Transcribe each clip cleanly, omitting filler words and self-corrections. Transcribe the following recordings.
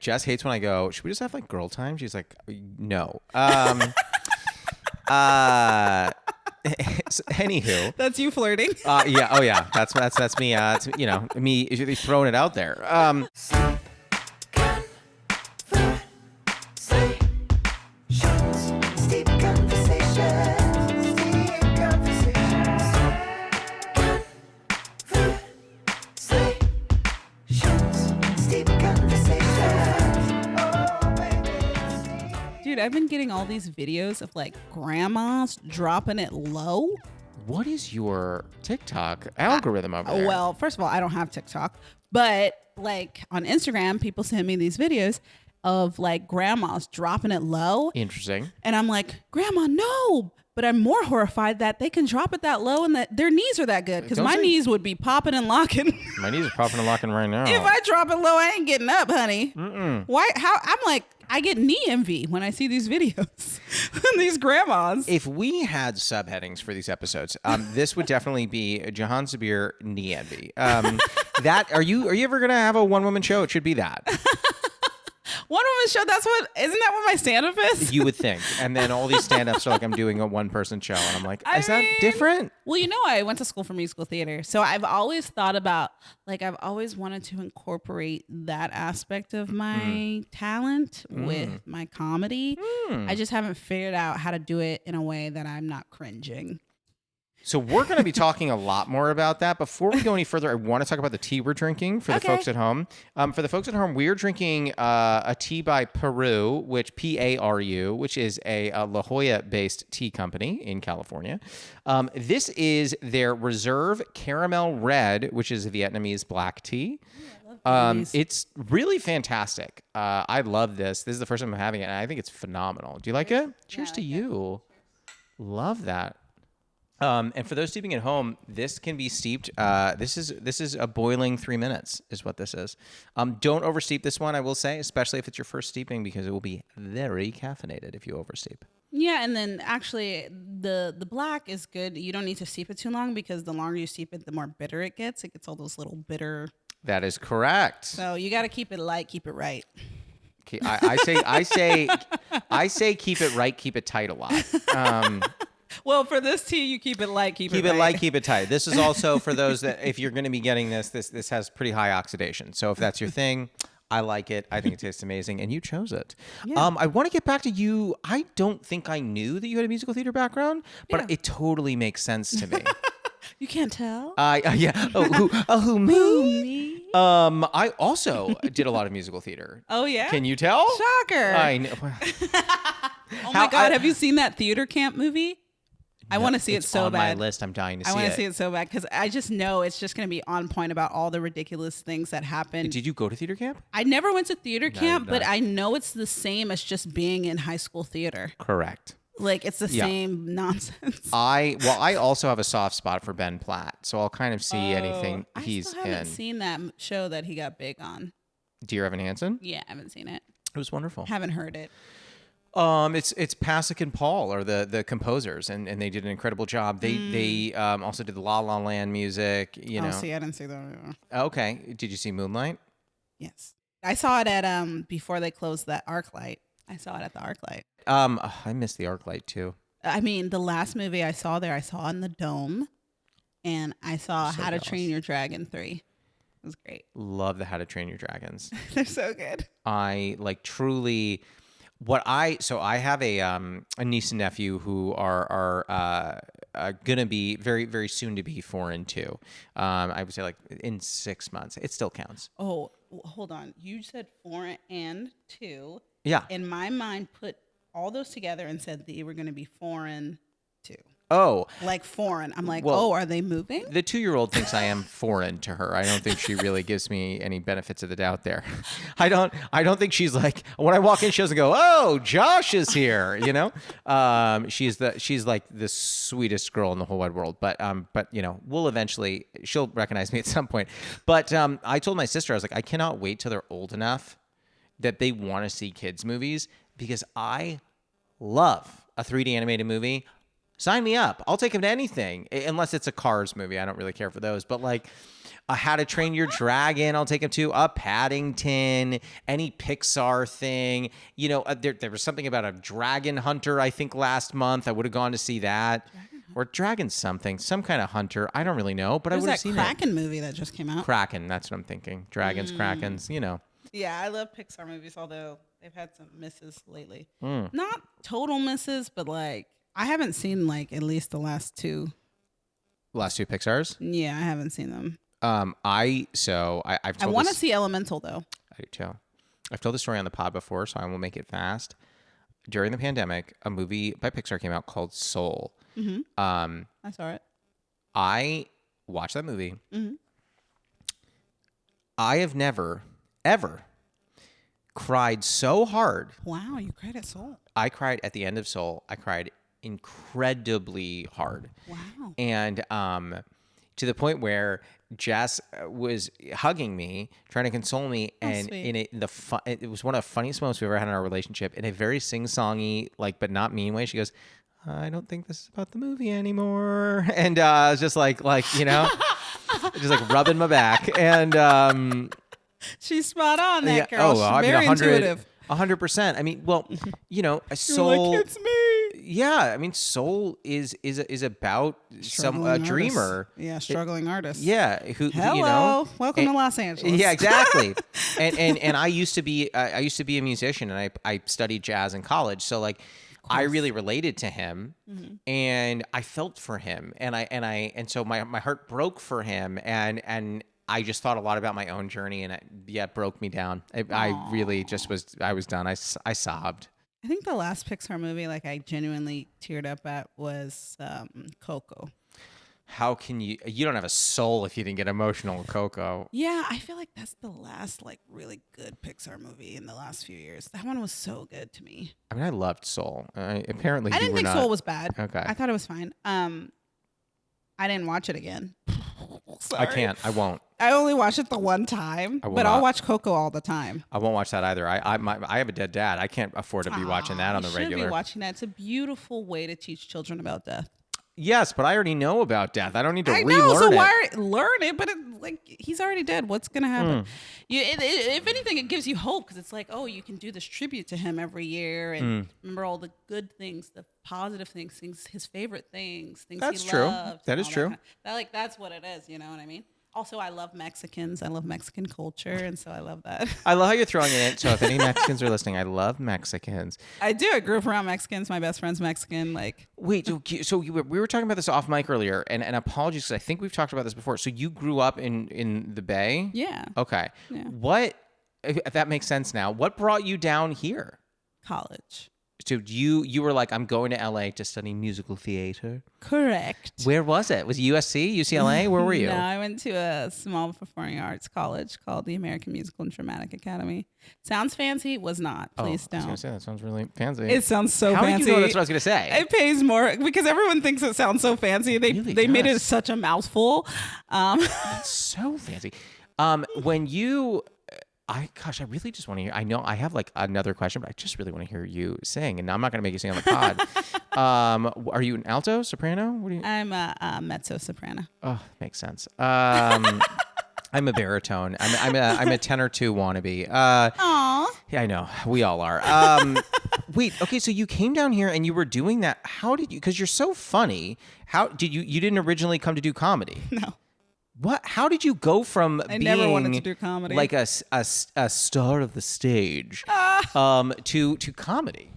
Jess hates when I go, should we just have like girl time? She's like, no. Anywho, That's you flirting. yeah, oh yeah, that's me. It's, me throwing it out there. Dude, I've been getting all these videos of like grandmas dropping it low. What is your TikTok algorithm over there? Well, first of all, I don't have TikTok, but like on Instagram, people send me these videos of like grandmas dropping it low. Interesting. And I'm like, Grandma, no. But I'm more horrified that they can drop it that low and that their knees are that good. Because my knees would be popping and locking. My knees are popping and locking right now. If I drop it low, I ain't getting up, honey. Why? How? I'm like, I get knee envy when I see these videos. These grandmas. If we had subheadings for these episodes, this would definitely be Jihan Sabir knee envy. That are you ever gonna have a one woman show? It should be that. One woman show, isn't that what my stand-up is? You would think. And then all these stand-ups are like, I'm doing a one-person show. And I'm like, is that different? Well, I went to school for musical theater. So I've always thought about, I've always wanted to incorporate that aspect of my talent with my comedy. I just haven't figured out how to do it in a way that I'm not cringing. So we're going to be talking a lot more about that. Before we go any further, I want to talk about the tea we're drinking for the folks at home. For the folks at home, we're drinking a tea by Peru, which Paru, which is a La Jolla-based tea company in California. This is their Reserve Caramel Red, which is Vietnamese Black Tea. It's really fantastic. I love this. This is the first time I'm having it, and I think it's phenomenal. Do you like it? Cheers to you. Love that. And for those steeping at home, this can be steeped. This is a boiling 3 minutes is what this is. Don't oversteep this one, I will say, especially if it's your first steeping, because it will be very caffeinated if you oversteep. Yeah, and then actually the black is good. You don't need to steep it too long because the longer you steep it, the more bitter it gets. It gets all those little bitter. That is correct. So you got to keep it light, keep it right. Okay, I say keep it right, keep it tight a lot. Well, for this tea, you keep it light, keep it right. Light, keep it tight. This is also for those that if you're going to be getting this has pretty high oxidation. So if that's your thing, I like it. I think it tastes amazing, and you chose it. Yeah. I want to get back to you. I don't think I knew that you had a musical theater background, but it totally makes sense to me. You can't tell? Yeah. Who me? I also did a lot of musical theater. Oh, yeah? Can you tell? Shocker. I know. Oh, my God. Have you seen that theater camp movie? I want to see it so bad. On my list. I'm dying to see it. I want to see it so bad because I just know it's just going to be on point about all the ridiculous things that happen. Did you go to theater camp? I never went to theater camp, but I know it's the same as just being in high school theater. Correct. Like it's the same nonsense. I also have a soft spot for Ben Platt, so I'll kind of see anything he's in. I haven't seen that show that he got big on. Dear Evan Hansen? Yeah, I haven't seen it. It was wonderful. Haven't heard it. It's Pasek and Paul are the composers, and they did an incredible job. They also did the La La Land music. I didn't see that. Okay, did you see Moonlight? Yes, I saw it at before they closed that ArcLight. I saw it at the ArcLight. I missed the ArcLight too. I mean, the last movie I saw there, I saw in the Dome, and I saw How to Train Your Dragon 3. It was great. Love the How to Train Your Dragons. They're so good. I truly. I have a niece and nephew who are gonna be very, very soon to be 4 and 2. I would say like in 6 months. It still counts. Oh, hold on. You said 4 and 2. Yeah. In my mind, put all those together and said they were gonna be 4 and 2. Oh. Like foreign. I'm like, are they moving? The 2-year-old thinks I am foreign to her. I don't think she really gives me any benefits of the doubt there. I don't think she's like, when I walk in, she doesn't go, "Oh, Josh is here," She's like the sweetest girl in the whole wide world. But we'll eventually, she'll recognize me at some point. But I told my sister, I was like, I cannot wait till they're old enough that they want to see kids movies, because I love a 3D animated movie. Sign me up. I'll take him to anything, unless it's a Cars movie. I don't really care for those. But A How to Train Your Dragon, I'll take him to. A Paddington, any Pixar thing. You know, there was something about a Dragon Hunter, I think, last month. I would have gone to see that. Or Dragon something, some kind of hunter. I don't really know, but I would have seen that Kraken movie that just came out. Kraken, that's what I'm thinking. Dragons, Krakens, you know. Yeah, I love Pixar movies, although they've had some misses lately. Not total misses, but like I haven't seen like at least the last two. Last two Pixars? Yeah, I haven't seen them. I've I want to see Elemental though. I do too. I've told the story on the pod before, so I will make it fast. During the pandemic, a movie by Pixar came out called Soul. I saw it. I watched that movie. I have never, ever cried so hard. Wow, you cried at Soul. I cried at the end of Soul. I cried incredibly hard. Wow. And to the point where Jess was hugging me, trying to console me, and sweet. it was one of the funniest moments we've ever had in our relationship. In a very sing-songy, like, but not mean way, she goes, "I don't think this is about the movie anymore," and I was just like you know, just like rubbing my back, and she's spot on. That girl. Oh, She's I mean, very intuitive. 100%. I mean, well, you know, a Soul. Like, it's me. Yeah, I mean, Soul is about a dreamer. Yeah, struggling artist. Yeah, who Hello, you know, welcome to Los Angeles. Yeah, exactly. and I used to be a musician, and I studied jazz in college, so like I really related to him, and I felt for him, and so my heart broke for him, and I just thought a lot about my own journey, and it broke me down. I really just I was done. I sobbed. I think the last Pixar movie like I genuinely teared up at was Coco. How can you don't have a soul if you didn't get emotional with Coco? Yeah, I feel like that's the last like really good Pixar movie in the last few years. That one was so good to me. I mean, I loved Soul. Apparently, I didn't think Soul was bad. Okay, I thought it was fine. I didn't watch it again. I can't. I won't. I only watched it the one time, but I'll watch Coco all the time. I won't watch that either. I have a dead dad. I can't afford to be watching that on the regular. You should be watching that. It's a beautiful way to teach children about death. Yes, but I already know about death. I don't need to relearn know, so it. why learn it? But he's already dead. What's gonna happen? If anything, it gives you hope because it's like, oh, you can do this tribute to him every year and remember all the good things, the positive things, his favorite things he That's true. loved. That is true. That's what it is. You know what I mean? Also, I love Mexicans. I love Mexican culture, and so I love that. I love how you're throwing it in. So if any Mexicans are listening, I love Mexicans. I do. I grew up around Mexicans. My best friend's Mexican. Like, wait, so we were talking about this off mic earlier, and apologies because I think we've talked about this before. So you grew up in the Bay? Yeah. Okay. Yeah. What? If that makes sense now. What brought you down here? College. So you were like, I'm going to LA to study musical theater? Correct. Where was it? Was it USC, UCLA? Where were you? No, I went to a small performing arts college called the American Musical and Dramatic Academy. Sounds fancy? Was not. Please don't. I was going to say, that sounds really fancy. It sounds so How fancy. How did you know that's what I was going to say? It pays more because everyone thinks it sounds so fancy. They made it such a mouthful. It's so fancy. When you... I really just want to hear. I know I have like another question, but I just really want to hear you sing, and I'm not going to make you sing on the pod. Are you an alto, soprano? What are you? I'm a mezzo soprano. Oh, makes sense. I'm a baritone. I'm a tenor 2 wannabe. Aww. Yeah, I know. We all are. Wait. Okay. So you came down here and you were doing that. How did you? Because you're so funny. How did you? You didn't originally come to do comedy. No. What? How did you go from I being never wanted to do comedy, like a star of the stage, to comedy?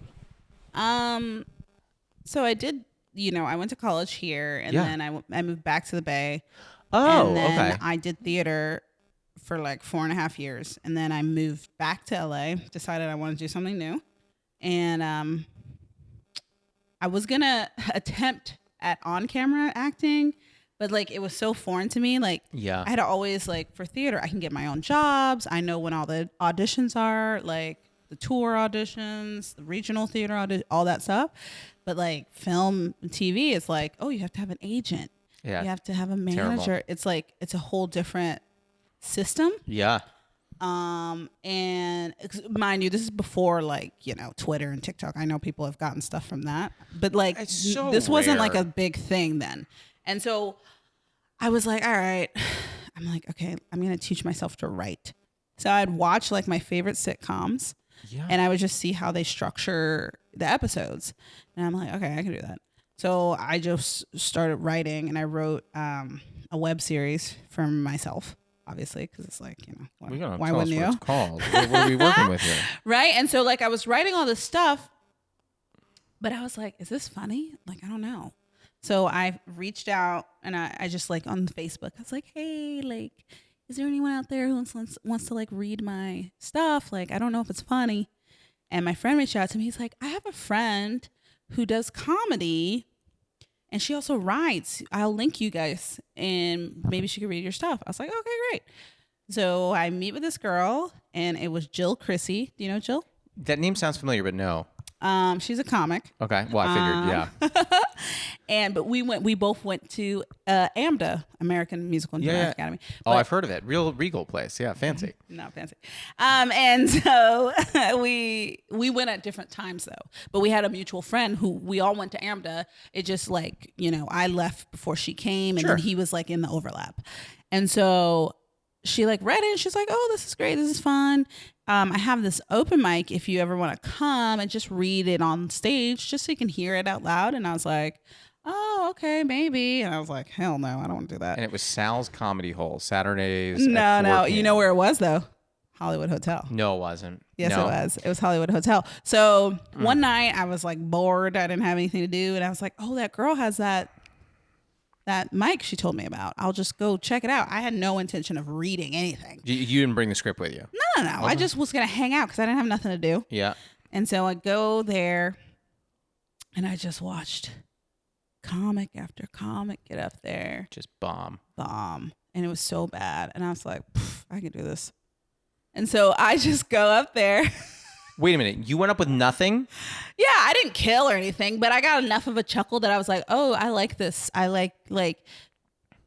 So I did. I went to college here, and then I moved back to the Bay. Oh, and then okay. I did theater for like 4.5 years, and then I moved back to LA. Decided I wanted to do something new, and I was gonna attempt at on-camera acting. But like it was so foreign to me. Like I had always like for theater, I can get my own jobs. I know when all the auditions are, like the tour auditions, the regional theater audition, all that stuff. But like film and TV, it's like, oh, you have to have an agent. Yeah. You have to have a manager. Terrible. It's like it's a whole different system. Yeah. And mind you, this is before like, Twitter and TikTok. I know people have gotten stuff from that. But like so this wasn't like rare. a big thing then. And so I was like, all right, I'm like, okay, I'm going to teach myself to write. So I'd watch like my favorite sitcoms and I would just see how they structure the episodes. And I'm like, okay, I can do that. So I just started writing and I wrote a web series for myself, obviously, because it's like, you know, why wouldn't you? What it's called. What are we working with here? Right. And so like I was writing all this stuff, but I was like, is this funny? Like, I don't know. So I reached out and I just like on Facebook, I was like, hey, like, is there anyone out there who wants to like read my stuff? Like, I don't know if it's funny. And my friend reached out to me. He's like, I have a friend who does comedy and she also writes. I'll link you guys and maybe she could read your stuff. I was like, okay, great. So I meet with this girl and it was Jill Chrissy. Do you know Jill? That name sounds familiar, but no. She's a comic. Okay. Well, I figured, yeah. But we both went to AMDA, American Musical and Dramatic Academy. Oh, I've heard of it. Real regal place. Yeah, fancy. Not fancy. And so we went at different times though. But we had a mutual friend who we all went to AMDA. It just like, you know, I left before she came and then he was like in the overlap. And so she like read it and she's like, oh, this is great. This is fun. I have this open mic if you ever want to come and just read it on stage just so you can hear it out loud. And I was like, oh, okay, maybe. And I was like, hell no, I don't want to do that. And it was Sal's Comedy Hole, Saturdays. No. You know where it was though? Hollywood Hotel. No, it wasn't. Yes, it was. It was Hollywood Hotel. So one night I was like bored. I didn't have anything to do. And I was like, oh, that girl has that mic she told me about. I'll just go check it out. I had no intention of reading anything. You didn't bring the script with you? No. Okay. I just was going to hang out because I didn't have nothing to do. Yeah. And so I go there and I just watched comic after comic get up there. Just bomb. And it was so bad. And I was like, I can do this. And so I just go up there. Wait a minute. You went up with nothing? Yeah, I didn't kill or anything, but I got enough of a chuckle that I was like, oh, I like this. I like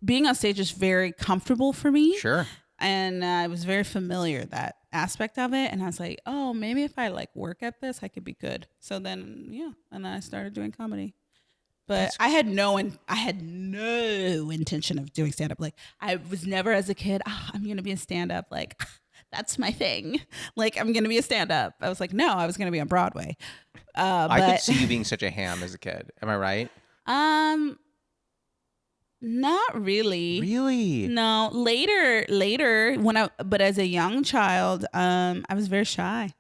being on stage is very comfortable for me. Sure. And it was very familiar, that aspect of it. And I was like, oh, maybe if I like work at this, I could be good. So then, and then I started doing comedy. But I had no intention of doing stand-up. Like I was never as a kid, I'm going to be a stand-up. Like, that's my thing. Like, I'm going to be a stand-up. I was like, no, I was going to be on Broadway. I could see you being such a ham as a kid. Am I right? Not really. Really? No. Later, but as a young child, I was very shy.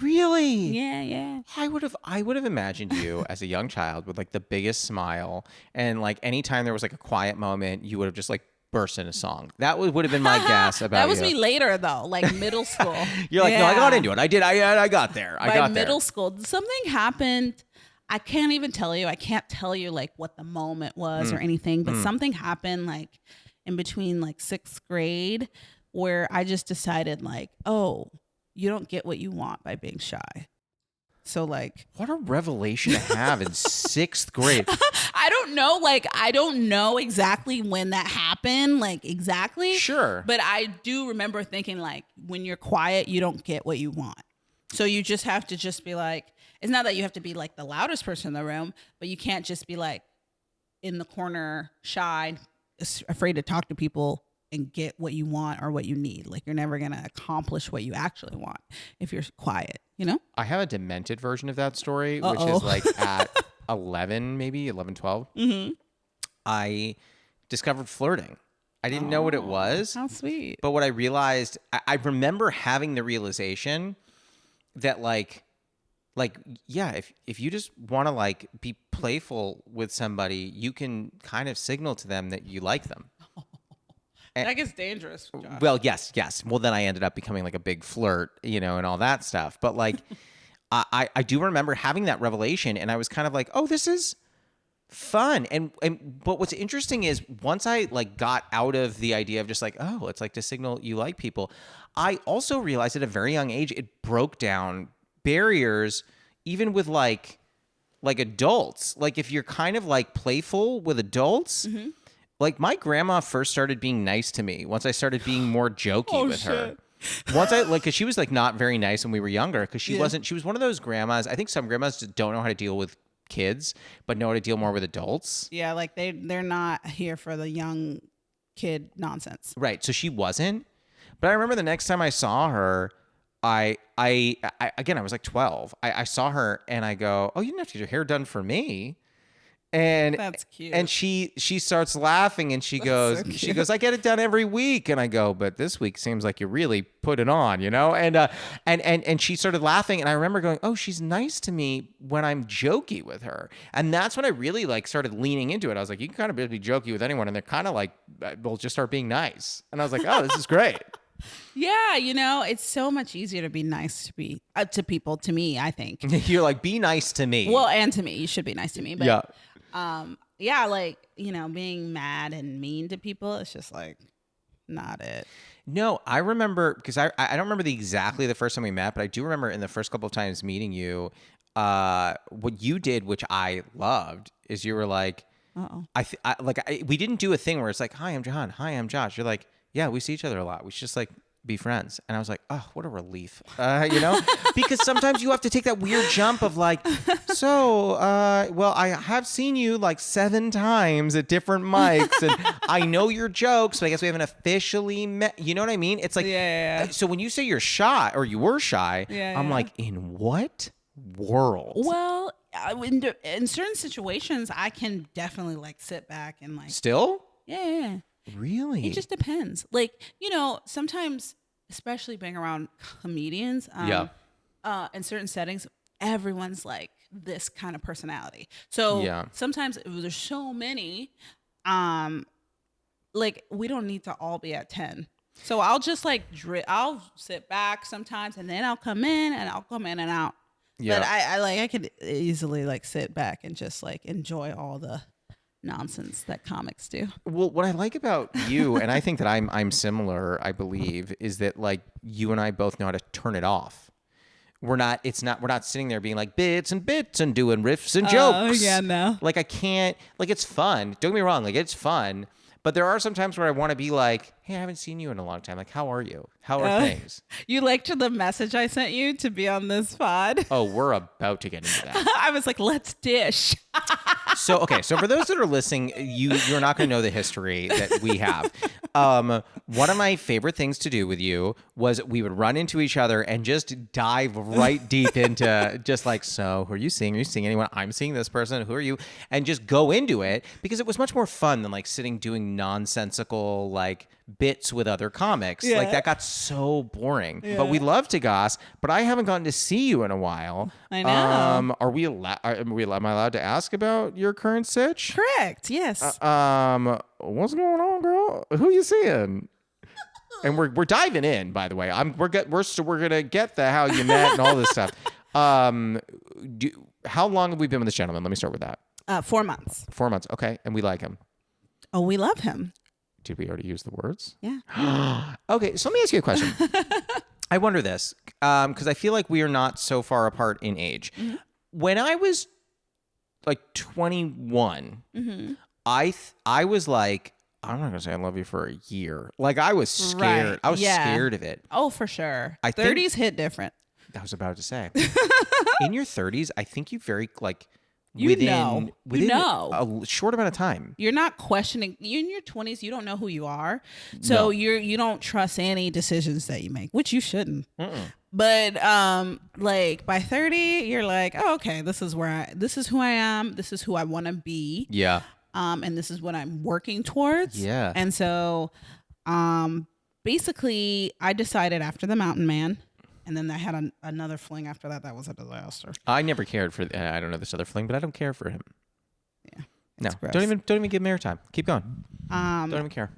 Really? Yeah. I would have imagined you as a young child with like the biggest smile, and like anytime there was like a quiet moment, you would have just like burst in a song. That would have been my guess about that was you. me later though, like middle school. You're like, no, I got into it. I did. I got there. By middle school, something happened. I can't even tell you. I can't tell you like what the moment was or anything, but something happened like in between like 6th grade where I just decided like, oh, you don't get what you want by being shy. So like, what a revelation to have in 6th grade. I don't know. Like, I don't know exactly when that happened. Like exactly. Sure. But I do remember thinking like, when you're quiet, you don't get what you want. So you just have to just be like, it's not that you have to be like the loudest person in the room, but you can't just be like in the corner, shy, afraid to talk to people and get what you want or what you need. Like you're never going to accomplish what you actually want if you're quiet, you know? I have a demented version of that story, which is like at 11, 12. Mm-hmm. I discovered flirting. I didn't know what it was. How sweet. But what I realized, I remember having the realization that if you just want to like be playful with somebody, you can kind of signal to them that you like them. That gets dangerous, Josh. Well, yes. Well, then I ended up becoming like a big flirt, and all that stuff. But like, I do remember having that revelation, and I was kind of like, oh, this is fun. But what's interesting is once I like got out of the idea of just like, oh, it's like to signal you like people, I also realized at a very young age it broke down barriers, even with like adults. Like if you're kind of like playful with adults. Mm-hmm. Like my grandma first started being nice to me once I started being more jokey with her. Once I cause she was like not very nice when we were younger, cause she was one of those grandmas. I think some grandmas just don't know how to deal with kids, but know how to deal more with adults. Yeah. Like they're not here for the young kid nonsense. Right. So she wasn't. But I remember the next time I saw her, I again, I was like 12. I saw her and I go, oh, you didn't have to get your hair done for me. And That's cute. And she starts laughing and she goes, I get it done every week. And I go, but this week seems like you really put it on, you know? And she started laughing. And I remember going, oh, she's nice to me when I'm jokey with her. And that's when I really like started leaning into it. I was like, you can kind of be jokey with anyone. And they're kind of like, we'll just start being nice. And I was like, oh, this is great. Yeah, you know, it's so much easier to be nice to people. To me, I think you're like, be nice to me. Well, and to me, you should be nice to me. But yeah, like, you know, being mad and mean to people, it's just like not it. No, I remember because I don't remember exactly the first time we met, but I do remember in the first couple of times meeting you, what you did, which I loved, is you were like, we didn't do a thing where it's like, hi, I'm Jihan. Hi, I'm Josh. You're like, yeah, we see each other a lot. We should just like be friends. And I was like, oh, what a relief, you know, because sometimes you have to take that weird jump of like, well, I have seen you like 7 times at different mics and I know your jokes, but I guess we haven't officially met. You know what I mean? It's like, so when you say you're shy or you were shy, I'm like, in what world? Well, in certain situations, I can definitely like sit back and like. Still? Yeah. Really? It just depends. Like, you know, sometimes, especially being around comedians, in certain settings, everyone's like this kind of personality. So sometimes there's so many, like we don't need to all be at 10. So I'll just like, I'll sit back sometimes and then I'll come in and out. Yeah. But I could easily like sit back and just like enjoy all the nonsense that comics do. Well, what I like about you, and I think that I'm similar, I believe, is that like you and I both know how to turn it off. We're not sitting there being like bits and doing riffs and jokes. Oh, yeah, no. Like I can't, like it's fun. Don't get me wrong, like it's fun. But there are some times where I want to be like, hey, I haven't seen you in a long time. Like, how are you? How are things? You liked the message I sent you to be on this pod? Oh, we're about to get into that. I was like, let's dish. So for those that are listening, you're not going to know the history that we have. One of my favorite things to do with you was we would run into each other and just dive right deep into just like, so who are you seeing? Are you seeing anyone? I'm seeing this person. Who are you? And just go into it because it was much more fun than like sitting doing nonsensical like bits with other comics. Yeah. Like that got so boring. Yeah. But we love to goss, but I haven't gotten to see you in a while. I know. Am I allowed to ask about your current sitch? Correct. Yes. What's going on, girl? Who you seeing? And we're diving in, by the way. We're gonna get the how you met and all this stuff. How long have we been with this gentleman? Let me start with that. 4 months. 4 months. Okay. And we like him. Oh, we love him. Did we already use the words? Yeah. Okay, so let me ask you a question. I wonder this, because I feel like we are not so far apart in age. Mm-hmm. When I was like 21, mm-hmm. I was like, I'm not going to say I love you for a year. Like I was scared. Right. I was scared of it. Oh, for sure. 30s hit different. I was about to say. In your 30s, I think you very like... Within a short amount of time. You're not questioning. You in your 20s, you don't know who you are. So you don't trust any decisions that you make, which you shouldn't. Mm-mm. But like by 30, you're like, oh, okay, this is who I am. This is who I want to be. Yeah. And this is what I'm working towards. Yeah. And so basically I decided after the Mountain Man. And then I had another fling after that. That was a disaster. I never cared for. I don't know this other fling, but I don't care for him. Yeah. No, don't even give him airtime. Keep going. Don't even care.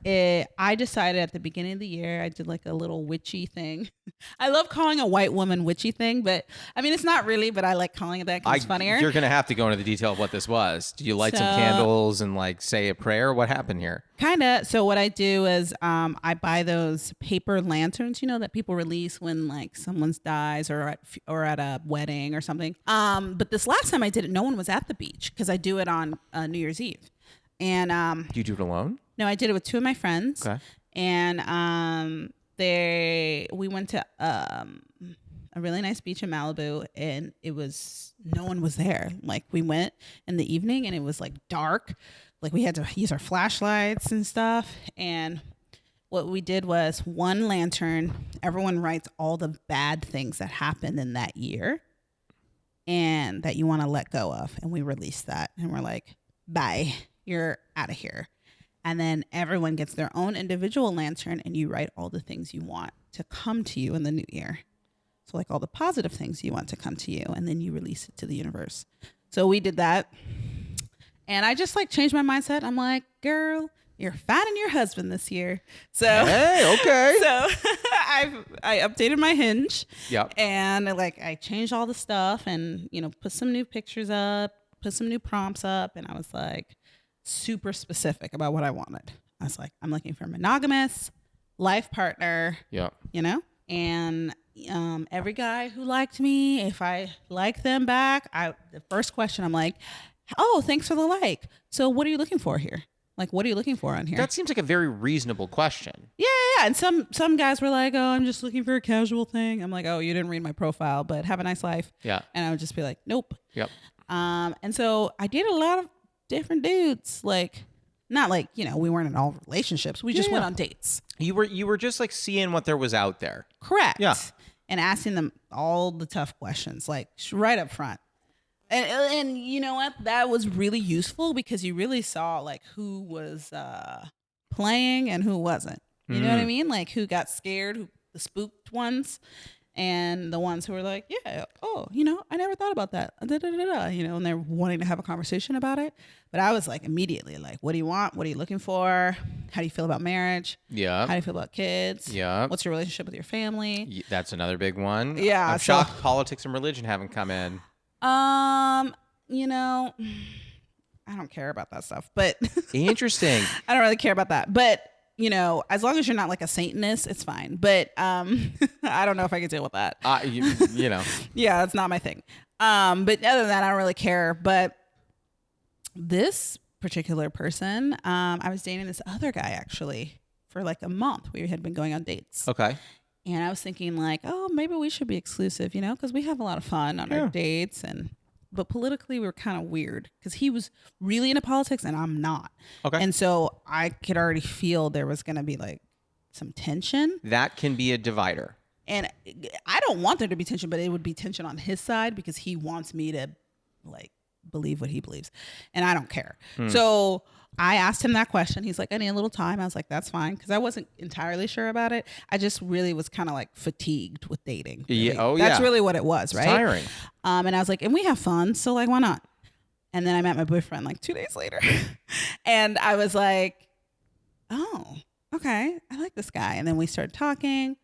I decided at the beginning of the year, I did like a little witchy thing. I love calling a white woman witchy thing, but I mean, it's not really, but I like calling it that because it's funnier. You're going to have to go into the detail of what this was. Do you light some candles and like say a prayer? What happened here? Kind of. So what I do is I buy those paper lanterns, you know, that people release when like someone dies or at a wedding or something. But this last time I did it, no one was at the beach because I do it on New Year's Eve. And do you do it alone? No, I did it with 2 of my friends. Okay. And we went to a really nice beach in Malibu, and no one was there. Like we went in the evening, and it was like dark. like we had to use our flashlights and stuff. And what we did was one lantern, everyone writes all the bad things that happened in that year and that you want to let go of. And we release that. And we're like, bye, you're out of here. And then everyone gets their own individual lantern and you write all the things you want to come to you in the new year. So like all the positive things you want to come to you, and then you release it to the universe. So we did that. And I just like changed my mindset. I'm like, girl, you're finding your husband this year. So hey, okay. So I updated my hinge. Yep. And like I changed all the stuff and, you know, put some new pictures up, put some new prompts up, and I was like super specific about what I wanted. I was like, I'm looking for a monogamous life partner. Yeah. You know? And every guy who liked me, if I like them back, the first question I'm like, oh, thanks for the like. So what are you looking for here? Like, what are you looking for on here? That seems like a very reasonable question. Yeah. And some guys were like, oh, I'm just looking for a casual thing. I'm like, oh, you didn't read my profile, but have a nice life. Yeah. And I would just be like, nope. Yep. And so I dated a lot of different dudes. Like, not like, you know, we weren't in all relationships. We just went on dates. You were just like seeing what there was out there. Correct. Yeah. And asking them all the tough questions, like right up front. And you know what? That was really useful because you really saw like who was playing and who wasn't. You know what I mean? Like who got scared, who the spooked ones, and the ones who were like, yeah, oh, you know, I never thought about that. Da, da, da, da, you know, and they're wanting to have a conversation about it. But I was like immediately like, what do you want? What are you looking for? How do you feel about marriage? Yeah. How do you feel about kids? Yeah. What's your relationship with your family? That's another big one. Yeah. I'm shocked politics and religion haven't come in. You know, I don't care about that stuff, but Interesting. I don't really care about that. But, you know, as long as you're not like a Satanist, it's fine. But I don't know if I could deal with that. You know. Yeah, that's not my thing. But other than that, I don't really care. But this particular person, I was dating this other guy actually for like a month. We had been going on dates. Okay. And I was thinking like, oh, maybe we should be exclusive, you know, because we have a lot of fun on our dates. But politically, we were kind of weird because he was really into politics and I'm not. Okay. And so I could already feel there was going to be like some tension. That can be a divider. And I don't want there to be tension, but it would be tension on his side because he wants me to like believe what he believes. And I don't care. So I asked him that question. He's like, I need a little time. I was like, that's fine. Because I wasn't entirely sure about it. I just really was kind of like fatigued with dating. Really. Yeah. Oh, That's really what it was, right? Tiring. And I was like, and we have fun. So like, why not? And then I met my boyfriend like 2 days later. And I was like, oh, okay. I like this guy. And then we started talking.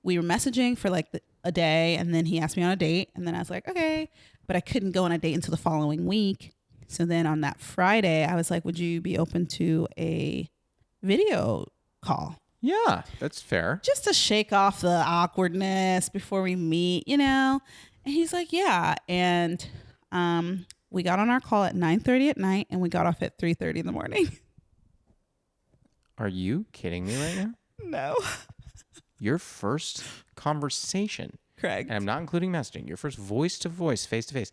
We were messaging for like a day. And then he asked me on a date. And then I was like, okay. But I couldn't go on a date until the following week. So then on that Friday, I was like, would you be open to a video call? Yeah, that's fair. Just to shake off the awkwardness before we meet, you know? And he's like, yeah. And we got on our call at 9:30 at night and we got off at 3:30 in the morning. Are you kidding me right now? No. Your first conversation. Correct. And I'm not including messaging. Your first voice-to-voice, face-to-face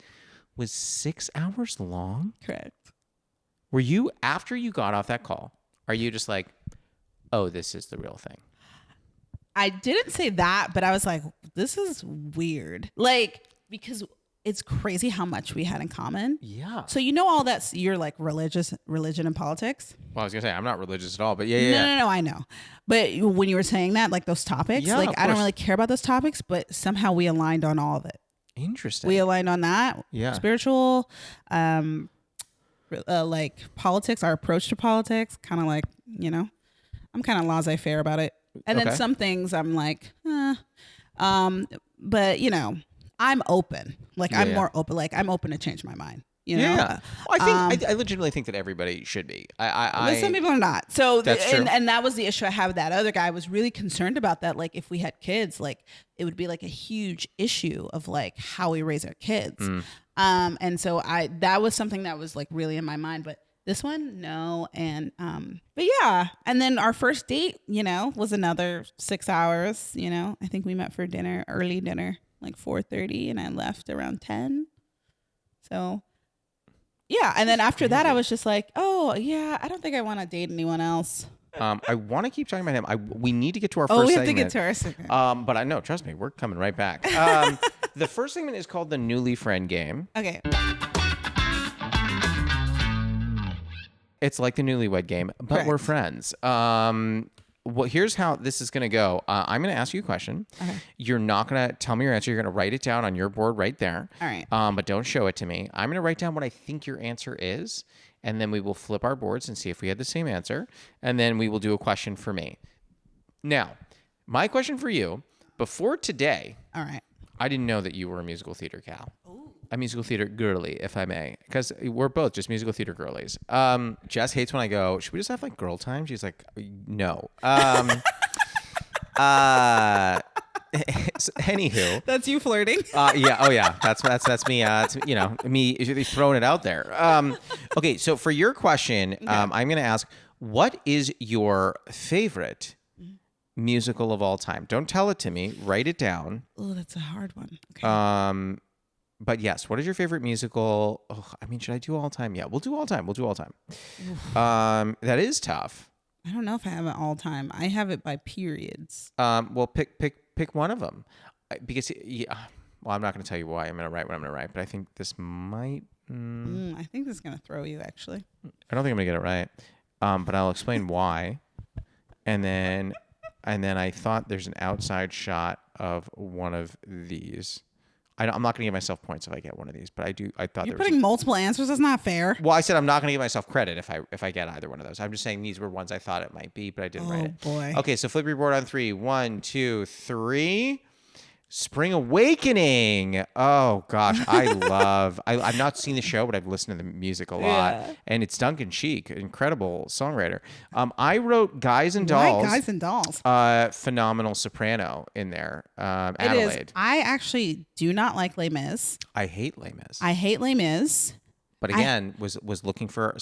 was 6 hours long? Correct. Were you, after you got off that call, are you just like, oh, this is the real thing? I didn't say that, but I was like, this is weird. Like, because it's crazy how much we had in common. Yeah. So you know all that's you're like religion and politics? Well, I was going to say, I'm not religious at all, but yeah. No, I know. But when you were saying that, like those topics, like I don't really care about those topics, but somehow we aligned on all of it. Interesting. We aligned on that. Yeah. Spiritual, like politics, our approach to politics, kind of like, you know, I'm kind of laissez-faire about it. And then some things I'm like, but you know, I'm open. Like I'm more open. Like I'm open to change my mind. You know? Yeah. Well, I legitimately think that everybody should be. But some people are not. So that's true. And that was the issue I had with that other guy. I was really concerned about that. Like if we had kids, like it would be like a huge issue of like how we raise our kids. And so that was something that was like really in my mind. But this one, no. And but yeah. And then our first date, you know, was another 6 hours. You know, I think we met for dinner, early dinner, like 4:30, and I left around 10. So. Yeah, and then after that, I was just like, oh yeah, I don't think I want to date anyone else. I want to keep talking about him. We need to get to our Oh, first we have segment. to get to our segment. But I know, trust me, we're coming right back. The first segment is called the Newly Friend Game. Okay. It's like the Newlywed Game, but Correct. we're friends. Well, here's how this is going to go. I'm going to ask you a question. Okay. You're not going to tell me your answer. You're going to write it down on your board right there. All right. But don't show it to me. I'm going to write down what I think your answer is, and then we will flip our boards and see if we had the same answer, and then we will do a question for me. Now, my question for you, before today, All right. I didn't know that you were a musical theater gal. A musical theater girly, if I may, because we're both just musical theater girlies. Jess hates when I go, should we just have like girl time? She's like, no. Anywho, That's you flirting. yeah, oh yeah, that's me. Me throwing it out there. Okay, so for your question, I'm going to ask, what is your favorite musical of all time? Don't tell it to me. Write it down. Oh, that's a hard one. Okay. But yes, what is your favorite musical? Oh, I mean, should I do all time? Yeah, we'll do all time. That is tough. I don't know if I have it all time. I have it by periods. Well, pick one of them, because yeah. Well, I'm not going to tell you why I'm going to write what I'm going to write, but I think this might. I think this is gonna throw you. Actually, I don't think I'm going to get it right, but I'll explain why, and then I thought there's an outside shot of one of these. I'm not going to give myself points if I get one of these, but I do. I thought you're putting multiple answers. That's not fair. Well, I said I'm not going to give myself credit if I get either one of those. I'm just saying these were ones I thought it might be, but I didn't write it. Oh boy. Okay, so flip your board on 3. 1, 2, 3. Spring Awakening. Oh gosh, I've not seen the show, but I've listened to the music a lot, and it's Duncan Sheik, incredible songwriter. I wrote Guys and Dolls. Why Guys and Dolls? Phenomenal soprano in there. It Adelaide. is. I actually do not like Les Mis. I hate Les Mis. I hate Les Mis. But again, was looking for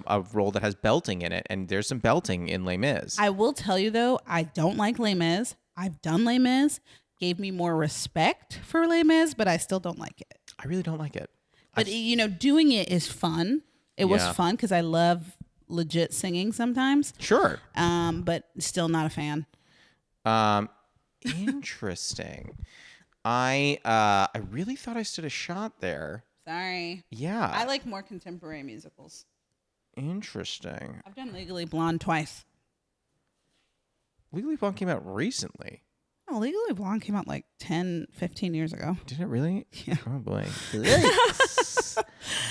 a role that has belting in it, and there's some belting in Les Mis. I will tell you though, I don't like Les Mis. I've done Les Mis. Gave me more respect for Les Mis, but I still don't like it. I really don't like it. But doing it is fun. It was fun because I love legit singing sometimes. Sure. But still not a fan. Interesting. I really thought I stood a shot there. Sorry. Yeah. I like more contemporary musicals. Interesting. I've done Legally Blonde twice. Legally Blonde came out recently. Oh, Legally Blonde came out like 10, 15 years ago. Did it really? Yeah. Oh, boy. I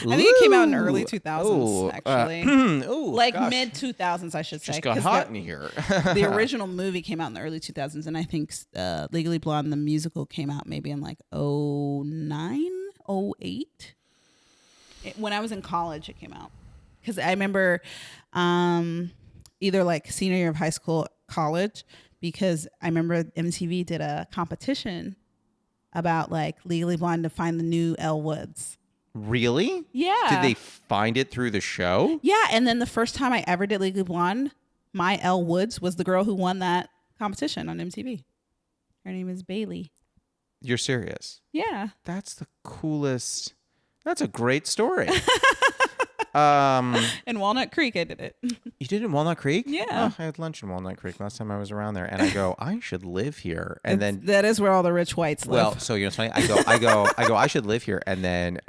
think it came out in early 2000s, actually. Like gosh. mid 2000s, I should say. Just got hot in here. The original movie came out in the early 2000s, and I think Legally Blonde, the musical, came out maybe in like 09, 08. When I was in college, it came out. Because I remember either like senior year of high school, college, because I remember MTV did a competition about like Legally Blonde to find the new Elle Woods. Really? Yeah. Did they find it through the show? Yeah, and then the first time I ever did Legally Blonde, my Elle Woods was the girl who won that competition on MTV. Her name is Bailey. You're serious? Yeah. That's the coolest. That's a great story. In Walnut Creek, I did it. You did it in Walnut Creek? Yeah. Oh, I had lunch in Walnut Creek last time I was around there, and I go, I should live here. And then that is where all the rich whites live. well, so you know, it's funny. I go, I should live here, and then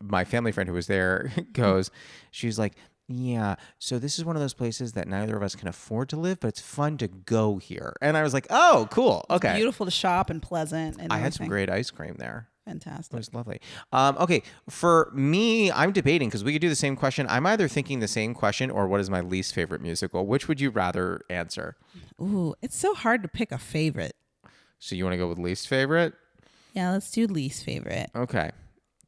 my family friend who was there goes, she's like, yeah, so this is one of those places that neither of us can afford to live, but it's fun to go here. And I was like, oh, cool, okay. It's beautiful to shop and pleasant. And I had some great ice cream there. Fantastic. It was lovely. Okay, for me, I'm debating because we could do the same question. I'm either thinking the same question or what is my least favorite musical. Which would you rather answer? Ooh, it's so hard to pick a favorite. So you want to go with least favorite? Yeah, let's do least favorite. Okay.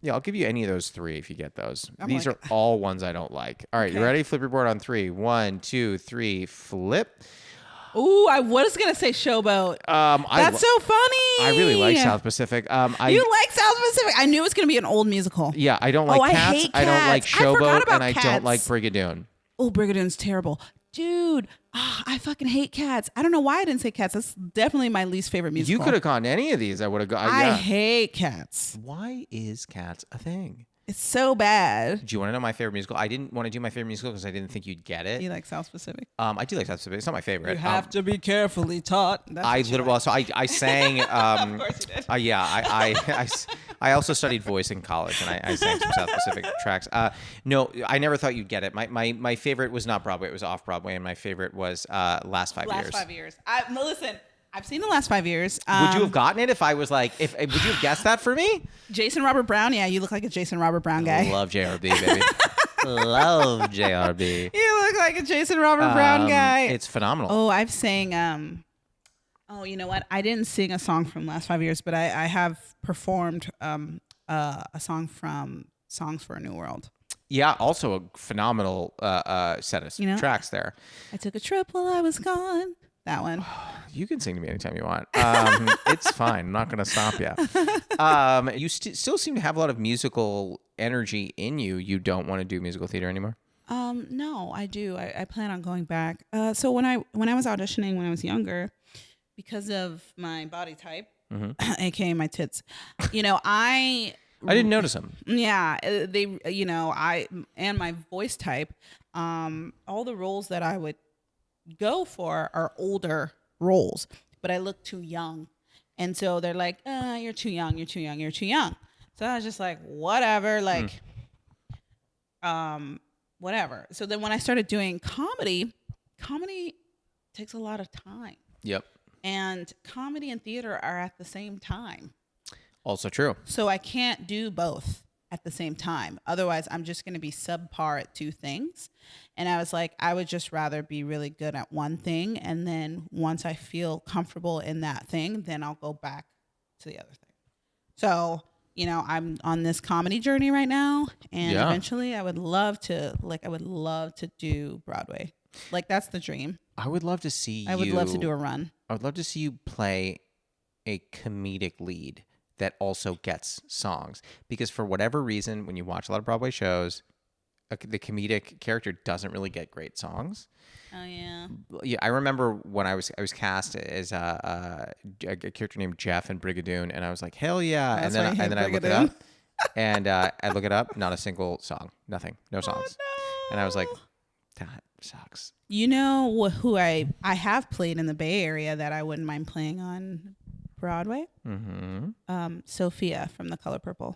Yeah, I'll give you any of those 3 if you get those. I'm These like- are all ones I don't like. All right, Okay. You ready? Flip your board on 3. 1, 2, 3, flip. Ooh, I was gonna say Showboat. That's so funny. I really like South Pacific. You like South Pacific? I knew it was gonna be an old musical. Yeah, I don't like I Cats. hate I don't like Cats. I forgot Showboat, about and I don't Cats. like Brigadoon. Oh, Brigadoon's terrible. Dude, I fucking hate Cats. I don't know why I didn't say Cats. That's definitely my least favorite musical. You could have gone any of these. I would have gone. I Yeah. hate Cats. Why is Cats a thing? It's so bad. Do you want to know my favorite musical? I didn't want to do my favorite musical because I didn't think you'd get it. You like South Pacific? I do like South Pacific. It's not my favorite. You have to be carefully taught. I literally, so I sang. Of course you did. Yeah, I also studied voice in college, and I sang some South Pacific tracks. No, I never thought you'd get it. My favorite was not Broadway; it was off Broadway, and my favorite was Last 5 Years. Last 5 years. Listen, I've seen the last 5 years. Would you have gotten it if I was like, would you have guessed that for me? Jason Robert Brown? Yeah, you look like a Jason Robert Brown guy. Love JRB, baby. Love JRB. You look like a Jason Robert Brown guy. It's phenomenal. Oh, I've sang. Oh, you know what? I didn't sing a song from Last 5 Years, but I have performed a song from Songs for a New World. Yeah, also a phenomenal set of tracks there. I took a trip while I was gone. That one. You can sing to me anytime you want. It's fine. I'm not going to stop you. You still seem to have a lot of musical energy in you. You don't want to do musical theater anymore? No, I do. I plan on going back. So when I was auditioning when I was younger, because of my body type, aka my tits, I didn't notice them. Yeah, they, I and my voice type, all the roles that I would go for are older roles, but I look too young, and so they're like, "You're too young. You're too young. You're too young." So I was just like, whatever, whatever. So then when I started doing comedy takes a lot of time. Yep. And comedy and theater are at the same time. Also true. So I can't do both at the same time. Otherwise, I'm just going to be subpar at two things. And I was like, I would just rather be really good at one thing. And then once I feel comfortable in that thing, then I'll go back to the other thing. So, I'm on this comedy journey right now. And eventually I would love to do Broadway. Like, that's the dream. I would love to see I would love to do a run. I would love to see you play a comedic lead that also gets songs, because for whatever reason, when you watch a lot of Broadway shows, the comedic character doesn't really get great songs. Oh yeah. Yeah, I remember when I was cast as a character named Jeff in Brigadoon, and I was like, hell yeah! That's and then I look it up, and I look it up, not a single song, nothing, no songs, and I was like, that sucks. You know who I have played in the Bay Area that I wouldn't mind playing on Broadway? Mm-hmm. Sophia from The Color Purple.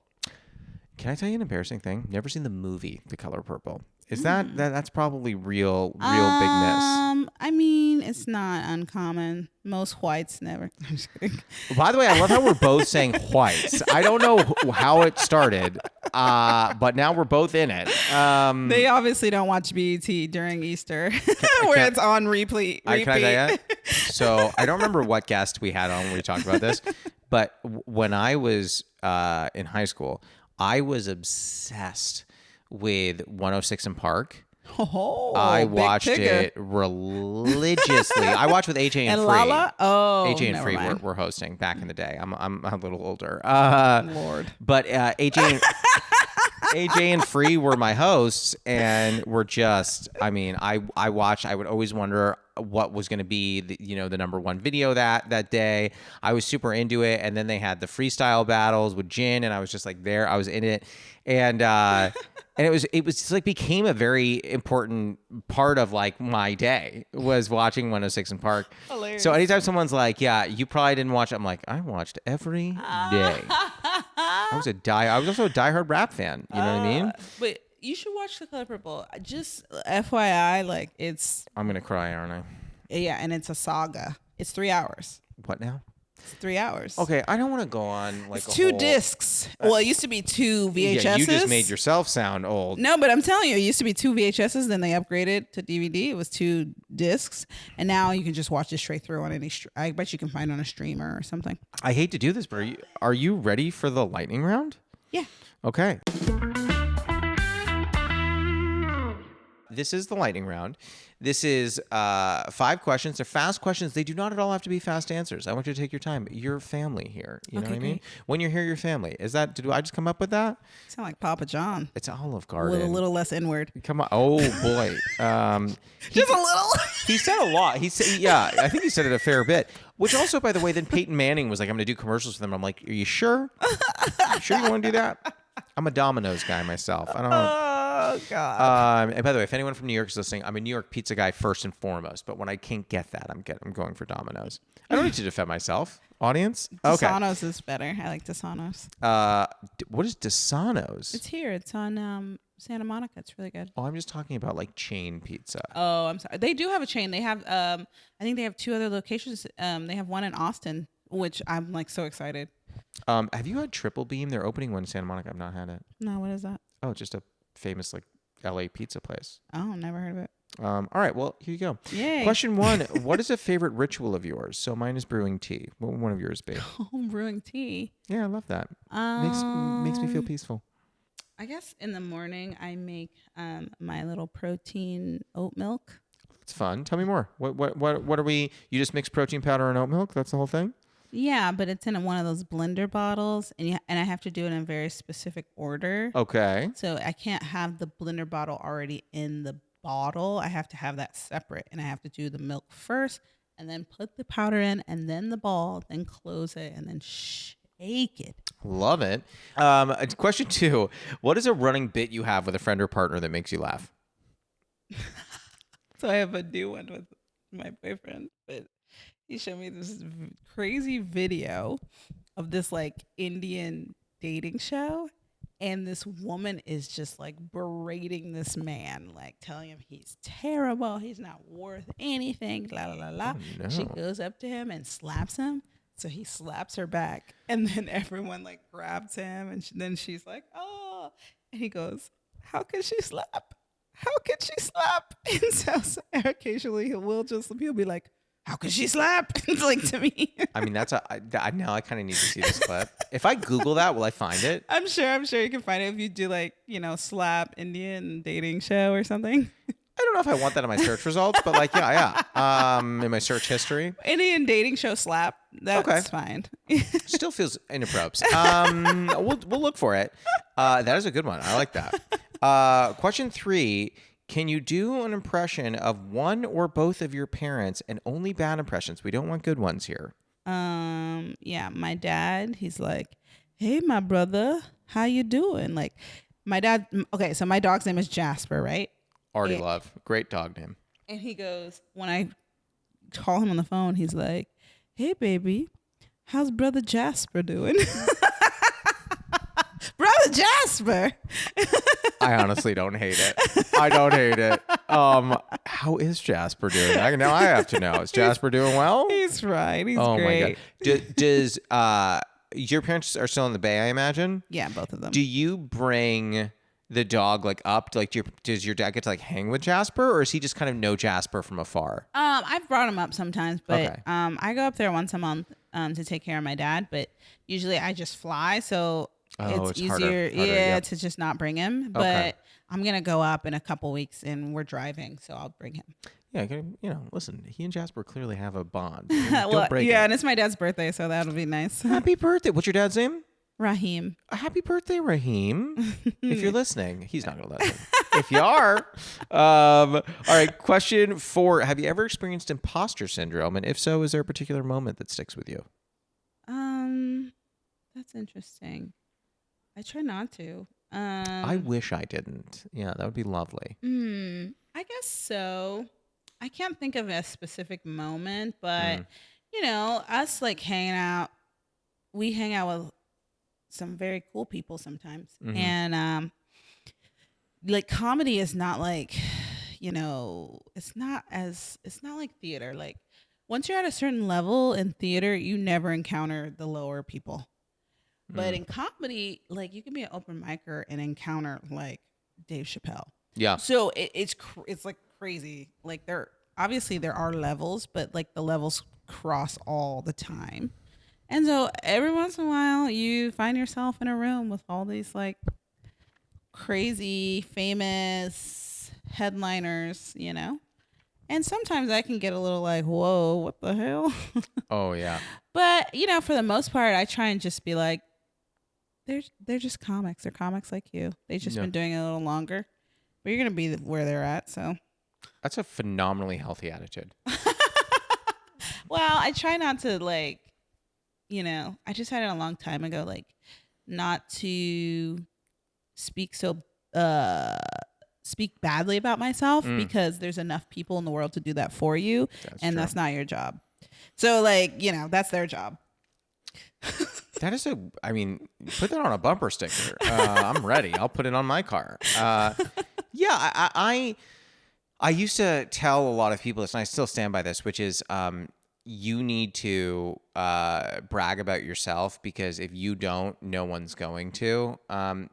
Can I tell you an embarrassing thing? Never seen the movie The Color Purple. Is that's probably real big miss? I mean, it's not uncommon. Most whites never. I'm just kidding. By the way, I love how we're both saying whites. I don't know how it started, but now we're both in it. They obviously don't watch BET during Easter, where it's on repeat. Can I tell you? So I don't remember what guest we had on when we talked about this, but when I was in high school, I was obsessed with 106 in Park. Oh, I watched it religiously. I watched with AJ and Free. Lala? Oh, AJ and Free were hosting back in the day. I'm a little older. Lord. But AJ and Free were my hosts, and were just, I watched. I would always wonder what was going to be the number one video that day. I was super into it, and then they had the freestyle battles with Jin, and I was just like there. I was in it, and it was just like became a very important part of like my day, was watching 106 in Park. Hilarious. So anytime someone's like, yeah, you probably didn't watch it, I'm like, I watched every day. I was also a diehard rap fan. You know what I mean? But you should watch The Color Purple. Just FYI, like I'm gonna cry, aren't I? Yeah, and it's a saga. It's 3 hours. What now? It's 3 hours. Okay, I don't want to go on like it's two discs. Well, it used to be two VHSs. Yeah, you just made yourself sound old. No, but I'm telling you, it used to be two VHSs. Then they upgraded to DVD. It was 2 discs, and now you can just watch it straight through on any. I bet you can find it on a streamer or something. I hate to do this, but are you ready for the lightning round? Yeah. Okay. This is the lightning round. This is 5 questions. They're fast questions. They do not at all have to be fast answers. I want you to take your time. You're family here. You know what I mean? When you're here, you're family. Did I just come up with that? You sound like Papa John. It's Olive Garden. With a little less inward. Come on. Oh, boy. Just a little. He said a lot. He said, yeah, I think he said it a fair bit. Which also, by the way, then Peyton Manning was like, I'm going to do commercials for them. I'm like, are you sure? You sure you want to do that? I'm a Domino's guy myself. I don't. Oh God. And by the way, if anyone from New York is listening, I'm a New York pizza guy first and foremost. But when I can't get that, I'm going for Domino's. I don't need to defend myself, audience. Okay. Desano's is better. I like Desano's. What is Desano's? It's here. It's on Santa Monica. It's really good. Oh, I'm just talking about like chain pizza. Oh, I'm sorry. They do have a chain. They have I think they have 2 other locations. They have one in Austin, which I'm like so excited. Have you had Triple Beam? They're opening one in Santa Monica. I've not had it. No, what is that? Oh, just a famous like LA pizza place. Oh, never heard of it. All right, well, here you go. Yay. Question 1, what is a favorite ritual of yours? So mine is brewing tea. What would one of yours be? Home brewing tea. Yeah, I love that. Makes me feel peaceful. I guess in the morning I make my little protein oat milk. It's fun. Tell me more. What are we? You just mix protein powder and oat milk? That's the whole thing? Yeah, but it's in one of those blender bottles, and I have to do it in a very specific order. Okay. So I can't have the blender bottle already in the bottle. I have to have that separate, and I have to do the milk first, and then put the powder in, and then the ball, then close it, and then shake it. Love it. Question 2, what is a running bit you have with a friend or partner that makes you laugh? So I have a new one with my boyfriend, but he showed me this crazy video of this like Indian dating show. And this woman is just like berating this man, like telling him he's terrible. He's not worth anything. La, la, la, la. Oh, no. She goes up to him and slaps him. So he slaps her back. And then everyone like grabs him. And then she's like, oh. And he goes, how could she slap? How could she slap? And so occasionally he'll be like, how could she slap? It's like to me. I mean, now I kind of need to see this clip. If I Google that, will I find it? I'm sure you can find it if you do like, slap Indian dating show or something. I don't know if I want that in my search results, but like, yeah. In my search history. Indian dating show slap. That's fine. Still feels inappropriate. We'll look for it. That is a good one. I like that. Question 3. Can you do an impression of one or both of your parents, and only bad impressions? We don't want good ones here. Yeah, my dad, he's like, hey, my brother, how you doing? Like my dad. Okay. So my dog's name is Jasper, right? Already love. Great dog name. And he goes, when I call him on the phone, he's like, hey, baby, how's brother Jasper doing? Brother Jasper. I honestly don't hate it. I don't hate it. How is Jasper doing? Now I have to know. Is Jasper doing well? He's right. He's great. My God. Does your parents are still in the Bay, I imagine? Yeah, both of them. Do you bring the dog like up? Like, does your dad get to like hang with Jasper, or is he just kind of know Jasper from afar? I've brought him up sometimes, but Okay. I go up there once a month to take care of my dad. But usually I just fly, so it's easier, harder, to just not bring him. But Okay. I'm gonna go up in a couple weeks, and we're driving, so I'll bring him. Yeah, listen, he and Jasper clearly have a bond. Well, Don't break it. and it's my dad's birthday, so that'll be nice. Happy birthday. What's your dad's name? Raheem. Happy birthday, Raheem. If you're listening, he's not going to listen. If you are. All right. Question 4. Have you ever experienced imposter syndrome? And if so, is there a particular moment that sticks with you? That's interesting. I try not to. I wish I didn't. Yeah, that would be lovely. I guess so. I can't think of a specific moment, but us like hanging out, we hang out with some very cool people sometimes. Mm-hmm. And like comedy is not like, it's not like theater. Like once you're at a certain level in theater, you never encounter the lower people. But in comedy, like you can be an open micer and encounter like Dave Chappelle. Yeah. So it's like crazy. Like there are levels, but like the levels cross all the time. And so every once in a while you find yourself in a room with all these like crazy famous headliners, And sometimes I can get a little like, whoa, what the hell? Oh yeah. But, for the most part, I try and just be like, they're just comics. They're comics like you. They've just been doing it a little longer. But you're going to be where they're at, so. That's a phenomenally healthy attitude. Well, I try not to like, I decided a long time ago, like, not to speak speak badly about myself because there's enough people in the world to do that for you. That's not your job. So like, that's their job. That is I mean, put that on a bumper sticker. I'm ready. I'll put it on my car. I used to tell a lot of people this, and I still stand by this, which is you need to brag about yourself, because if you don't, no one's going to.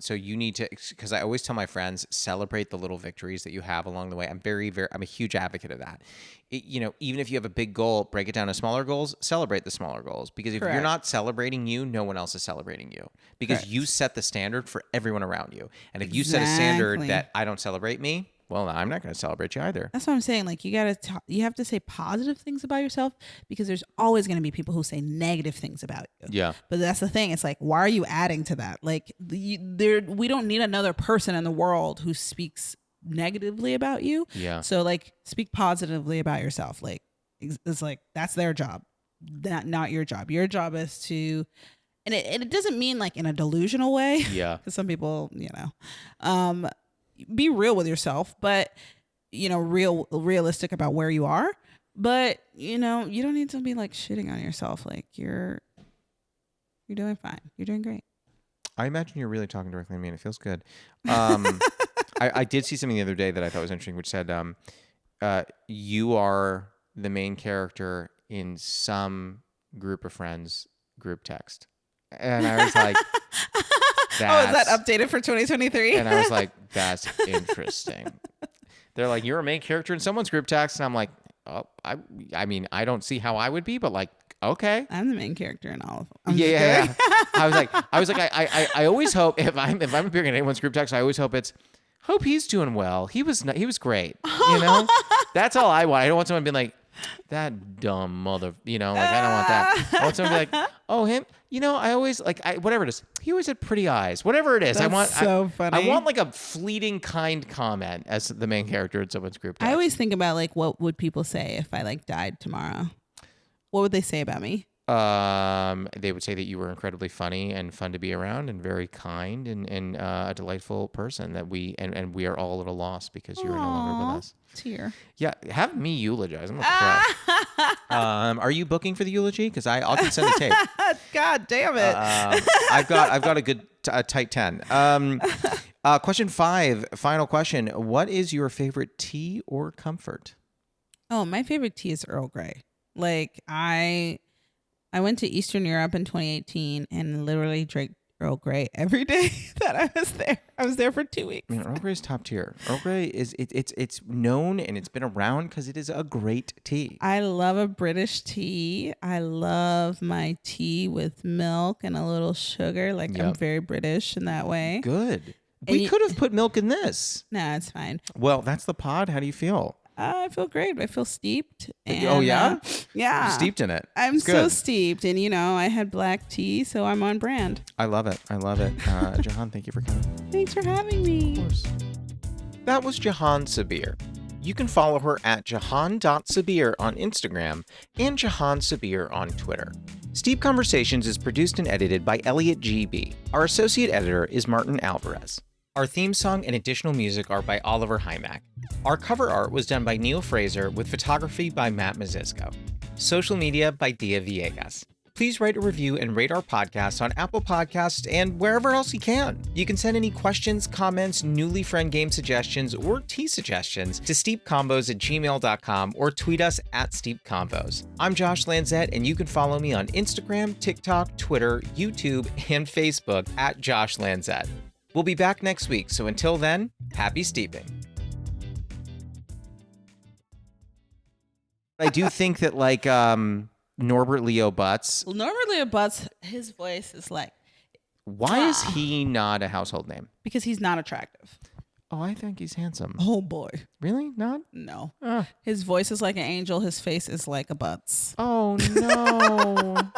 So you need to, because I always tell my friends, celebrate the little victories that you have along the way. I'm I'm a huge advocate of that. Even if you have a big goal, break it down to smaller goals, celebrate the smaller goals. Because if you're not celebrating you, no one else is celebrating you. Because you set the standard for everyone around you. And if you set a standard that I don't celebrate me, well, I'm not going to celebrate you either. That's what I'm saying. Like, you have to say positive things about yourself, because there's always going to be people who say negative things about you. Yeah. But that's the thing. It's like, why are you adding to that? Like, we don't need another person in the world who speaks negatively about you. Yeah. So like, speak positively about yourself. Like, it's like, that's their job, not your job. Your job is to, and it doesn't mean like in a delusional way. Yeah. Because some people, be real with yourself, but realistic about where you are. But you don't need to be like shitting on yourself. Like, you're doing fine. You're doing great. I imagine you're really talking directly to me, and it feels good. I did see something the other day that I thought was interesting, which said, you are the main character in some group of friends group text. And I was like, is that updated for 2023? And I was like, that's interesting. They're like, you're a main character in someone's group text. And I'm like, oh, I mean, I don't see how I would be, but like, okay. I'm the main character in all of them. Yeah. I was like, I always hope if I'm appearing in anyone's group text, I always hope he's doing well. He was great. That's all I want. I don't want someone being like, that dumb mother, like, I don't want that. I want someone to be like, oh, him, I always whatever it is. He always had pretty eyes, whatever it is. That's funny. I want like a fleeting kind comment as the main character in someone's group text. I always think about like, what would people say if I like died tomorrow? What would they say about me? They would say that you were incredibly funny and fun to be around and very kind and a delightful person that we are all at a loss because you're no longer with us. Tear. Yeah, have me eulogize. I'm gonna cry. Are you booking for the eulogy? Because I'll send a tape. God damn it! I've got a good tight 10. Question 5, final question. What is your favorite tea or comfort? Oh, my favorite tea is Earl Grey. Like, I went to Eastern Europe in 2018 and literally drank Earl Grey every day that I was there. I was there for 2 weeks. I mean, Earl Grey's top tier. Earl Grey it's known and it's been around because it is a great tea. I love a British tea. I love my tea with milk and a little sugar. Like, I'm very British in that way. Good. We could have put milk in this. No, it's fine. Well, that's the pod. How do you feel? I feel great. I feel steeped. And, oh, yeah? Yeah. You're steeped in it. I'm so steeped. And, I had black tea, so I'm on brand. I love it. Jihan, thank you for coming. Thanks for having me. Of course. That was Jihan Sabir. You can follow her at jihan.sabir on Instagram and Jihan Sabir on Twitter. Steep Conversations is produced and edited by Elliot G.B. Our associate editor is Martin Alvarez. Our theme song and additional music are by Oliver Hymack. Our cover art was done by Neil Fraser with photography by Matt Mazisco. Social media by Dia Villegas. Please write a review and rate our podcast on Apple Podcasts and wherever else you can. You can send any questions, comments, newly friend game suggestions, or tea suggestions to steepcombos@gmail.com or tweet us at steepcombos. I'm Josh Lanzette, and you can follow me on Instagram, TikTok, Twitter, YouTube, and Facebook at Josh Lanzette. We'll be back next week, so until then, happy steeping. I do think that, like, Norbert Leo Butz. Norbert Leo Butz, his voice is like... Why is he not a household name? Because he's not attractive. Oh, I think he's handsome. Oh, boy. Really? Not? No. His voice is like an angel. His face is like a Butz. Oh, no.